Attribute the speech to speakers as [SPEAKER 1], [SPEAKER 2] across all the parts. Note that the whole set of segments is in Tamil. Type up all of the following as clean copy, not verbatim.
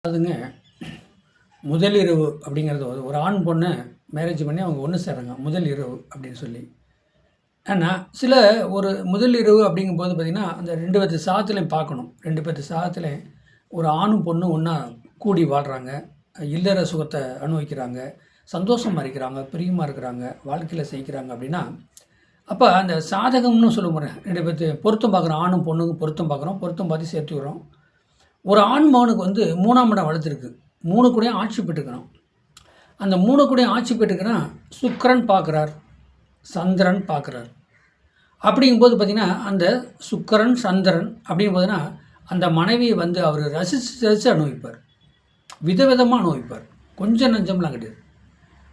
[SPEAKER 1] அதுங்க முதல் இரவு அப்படிங்கிறது ஒரு ஆண் பொண்ணை மேரேஜ் பண்ணி அவங்க ஒன்று சேர்றாங்க முதல் இரவு அப்படின்னு சொல்லி. ஆனால் ஒரு முதல் இரவு அப்படிங்கும்போது பார்த்திங்கன்னா அந்த 2 பேர்த்து சாதத்துலையும் பார்க்கணும். 2 பேர்த்து சாதத்துலையும் ஒரு ஆணும் பொண்ணும் ஒன்றா கூடி வாழ்கிறாங்க, இல்லற சுகத்தை அனுபவிக்கிறாங்க, சந்தோஷமாக இருக்கிறாங்க, பிரியமாக இருக்கிறாங்க, வாழ்க்கையில் செய்கிறாங்க அப்படின்னா அப்போ அந்த சாதகம்னு சொல்ல போகிறேன். 2 பேர்த்து பொருத்தம் பார்க்குறோம், ஆணும் பொண்ணுக்கும் பொருத்தம் பார்க்குறோம், பொருத்தம் பார்த்து சேர்த்து விடுறோம். ஒரு ஆண் மகனுக்கு 3ஆம் இடம் வளர்த்துருக்கு, 3 கூடயும் ஆட்சி பெற்றுக்கிறான். அந்த 3 கூடயும் ஆட்சி பெற்றுக்கிறான். சுக்கிரன் பார்க்குறார், சந்திரன் பார்க்குறார். அப்படிங்கும்போது பார்த்திங்கன்னா அந்த சுக்கிரன் சந்திரன் அப்படிங்கும்போதுன்னா அந்த மனைவியை அவர் ரசித்து அனுபவிப்பார், விதவிதமாக அனுபவிப்பார். கொஞ்சம் நஞ்சம்லாம் கிடையாது.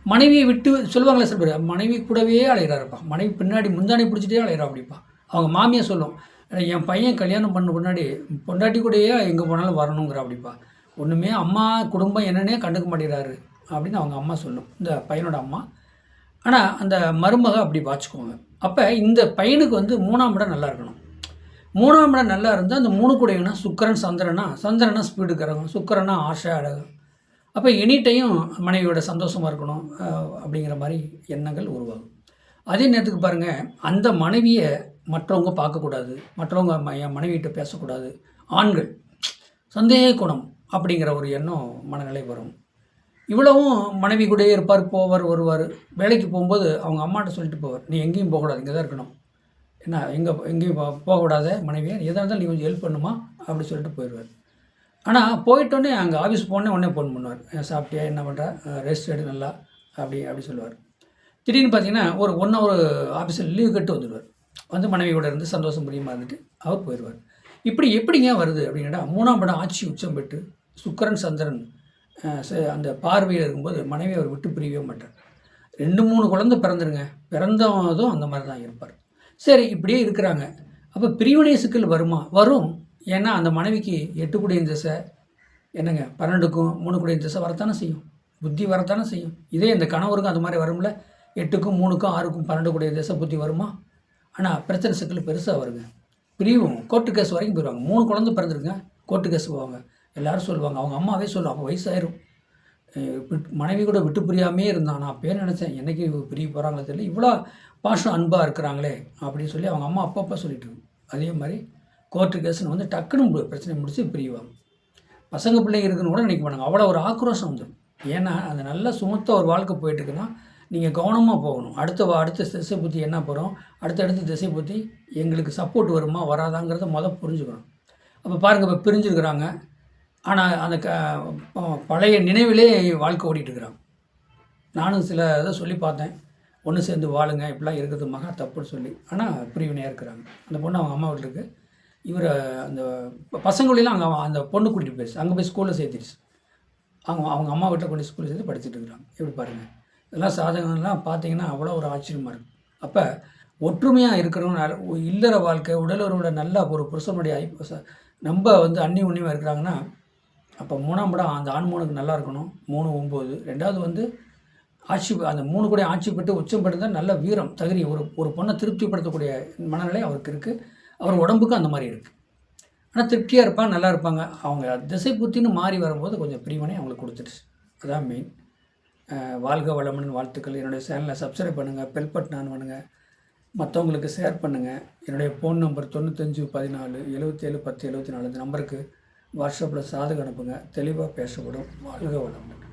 [SPEAKER 1] மனைவியை விட்டு சொல்லுவாங்களே சில பேர், மனைவி கூடவே அலைகிறாருப்பா, மனைவி பின்னாடி முந்தானி பிடிச்சிட்டே அலைகிறா அப்படிப்பா. அவங்க மாமியை சொல்லும், என் பையன் கல்யாணம் பண்ண முன்னாடி பொண்டாட்டி கூடயே எங்கே போனாலும் வரணுங்கிற அப்படிப்பா, ஒன்றுமே அம்மா குடும்பம் என்னன்னே கண்டுக்க மாட்டேறாரு அப்படின்னு அவங்க அம்மா சொல்லும், இந்த பையனோட அம்மா. ஆனால் அந்த மருமக அப்படி வாச்சுக்குவாங்க. அப்போ இந்த பையனுக்கு 3ஆம் இடம் நல்லா இருக்கணும். 3ஆம் இடம் நல்லா இருந்தால் அந்த 3 கூடையும்னா சுக்கிரன் சந்திரனா ஸ்பீடுக்கிறவங்க, சுக்கிரனா ஆசை அழகு. அப்போ எனி டைம் மனைவியோட சந்தோஷமாக இருக்கணும் அப்படிங்கிற மாதிரி எண்ணங்கள் உருவாகும். அதே நேரத்துக்கு பாருங்கள், அந்த மனைவியை மற்றவங்க பார்க்கக்கூடாது, மற்றவங்க என் மனைவிகிட்ட பேசக்கூடாது, ஆண்கள் சந்தேக குணம் அப்படிங்கிற ஒரு எண்ணம் மனநிலை வரும். இவ்வளவும் மனைவி கூடயே இருப்பார், போவார் வருவார். வேலைக்கு போகும்போது அவங்க அம்மாட்ட சொல்லிட்டு போவார், நீ எங்கேயும் போகக்கூடாது, இங்கே தான் இருக்கணும், என்ன எங்கேயும் போகக்கூடாத மனைவியை, எதாக இருந்தாலும் நீ கொஞ்சம் ஹெல்ப் பண்ணுமா அப்படி சொல்லிட்டு போயிடுவார். ஆனால் போயிட்டோன்னே அங்கே ஆஃபீஸ் போனே உடனே ஃபோன் பண்ணுவார், சாப்பிட்டியா, என்ன பண்ணுற, ரெஸ்ட் எடு நல்லா அப்படி சொல்லுவார். திடீர்னு பார்த்தீங்கன்னா ஒரு 1 ஹவர் ஆஃபீஸில் லீவ் கட்டு வந்துடுவார். மனைவியோட இருந்து சந்தோஷம் பிரியமாக இருந்துட்டு அவர் போயிடுவார். இப்படி எப்படிங்க வருது அப்படின்னா 3ஆம் இடம் ஆட்சி உச்சம் பெற்று சுக்கிரன் சந்திரன் அந்த பார்வையில் இருக்கும்போது மனைவி அவர் விட்டு பிரியவே மாட்டார். 2-3 குழந்தை பிறந்துருங்க, பிறந்ததும் அந்த மாதிரி தான் இருப்பார். சரி, இப்படியே இருக்கிறாங்க. அப்போ பிரிவினை சிக்கல் வருமா? வரும். ஏன்னா அந்த மனைவிக்கு 8 கூடிய திசை என்னங்க, 12க்கும் 3 கூடிய திசை வரத்தானே செய்யும், புத்தி வரத்தானே செய்யும். இதே இந்த கணவருக்கும் அது மாதிரி வரும்ல, 8க்கும் 3க்கும் 6க்கும் 12 கூடிய திசை புத்தி வருமா? ஆனால் பிரச்சனை சிக்கல் பெருசாக வருங்க, பிரிவும் கோர்ட்டு கேஸ் வரைக்கும் போயிடுவாங்க. 3 குழந்தை பிறந்துருங்க, கோர்ட்டு கேஸ் போவாங்க. எல்லோரும் சொல்லுவாங்க, அவங்க அம்மாவே சொல்லுவாங்க, அப்போ வயசாயிரும், மனைவி கூட விட்டு பிரியாமே இருந்தான், நான் பேர் நினச்சேன், என்றைக்கு பிரிய போகிறாங்களே தெரியல, இவ்வளோ பாசம் அன்பாக இருக்கிறாங்களே அப்படின்னு சொல்லி அவங்க அம்மா அப்பப்போ சொல்லிட்டு இருக்கும். அதே மாதிரி கோர்ட்டு கேஸ்னு டக்குன்னு பிரச்சனை முடித்து பிரிவாங்க. பசங்க பிள்ளைங்க இருக்குன்னு கூட நினைக்க மாட்டாங்க, அவ்வளோ ஒரு ஆக்ரோஷம் வந்துடும். ஏன்னா அது நல்லா சுமத்த ஒரு வாழ்க்கை போயிட்டுருக்குன்னா நீங்கள் கவனமாக போகணும். அடுத்த திசை புத்தி என்ன போகிறோம், அடுத்த திசை புத்தி எங்களுக்கு சப்போர்ட் வருமா வராதாங்கிறத புரிஞ்சுக்கணும். அப்போ பாருங்கள், இப்போ பிரிஞ்சுருக்கிறாங்க, ஆனால் அந்த பழைய நினைவிலே வாழ்க்கை ஓடிட்டுருக்குறாங்க. நானும் சில இதை சொல்லி பார்த்தேன், ஒன்று சேர்ந்து வாழுங்க, இப்படிலாம் இருக்கிறது மகா தப்புன்னு சொல்லி. ஆனால் பிரிவினையாக இருக்கிறாங்க. அந்த பொண்ணு அவங்க அம்மா வீட்டில் இருக்குது. இவர் அந்த பசங்களெல்லாம் அந்த பொண்ணு கூட்டிகிட்டு போயிடுச்சு, அங்கே போய் ஸ்கூலில் சேர்த்துடுச்சு. அவங்க அம்மா வீட்டில் கொண்டு ஸ்கூலில் சேர்த்து படிச்சுட்டு இருக்கிறாங்க. எப்படி பாருங்கள், இதெல்லாம் சாதகங்கள்லாம் பார்த்தீங்கன்னா அவ்வளோ ஒரு ஆச்சரியமாக இருக்குது. அப்போ ஒற்றுமையாக இருக்கிறவங்க, இல்லற வாழ்க்கை, உடலுறவோட நல்ல ஒரு புருஷனுடைய நம்ம அந்நிய உண்ணியமாக இருக்கிறாங்கன்னா அப்போ 3ஆம் இடம் அந்த ஆண் மகனுக்கு நல்லா இருக்கணும். 3, 9. ரெண்டாவது ஆட்சி, அந்த 3 கூட ஆட்சி பெற்று உச்சம் பெற்று நல்ல வீரம் தகுதி, ஒரு பொண்ணை திருப்திப்படுத்தக்கூடிய மனநிலை அவருக்கு இருக்குது. அவர் உடம்புக்கும் அந்த மாதிரி இருக்குது. ஆனால் திருப்தியாக இருப்பாங்க, நல்லா இருப்பாங்க. அவங்க திசை புத்தின்னு மாறி வரும்போது கொஞ்சம் பிரிவினை அவங்களுக்கு கொடுத்துடுச்சு. அதுதான் மெயின். வாழ்க வளமுடன் வாழ்த்துக்கள். என்னுடைய சேனலை சப்ஸ்கிரைப் பண்ணுங்கள், பெல் பட்டன் ஆன் பண்ணுங்கள், மற்றவங்களுக்கு ஷேர் பண்ணுங்கள். என்னுடைய ஃபோன் நம்பர் 95 14 77 10 74. இந்த நம்பருக்கு வாட்ஸ்அப்பில் சாதகம் அனுப்புங்க, தெளிவாக பேசப்படும். வாழ்க வளமுடன்.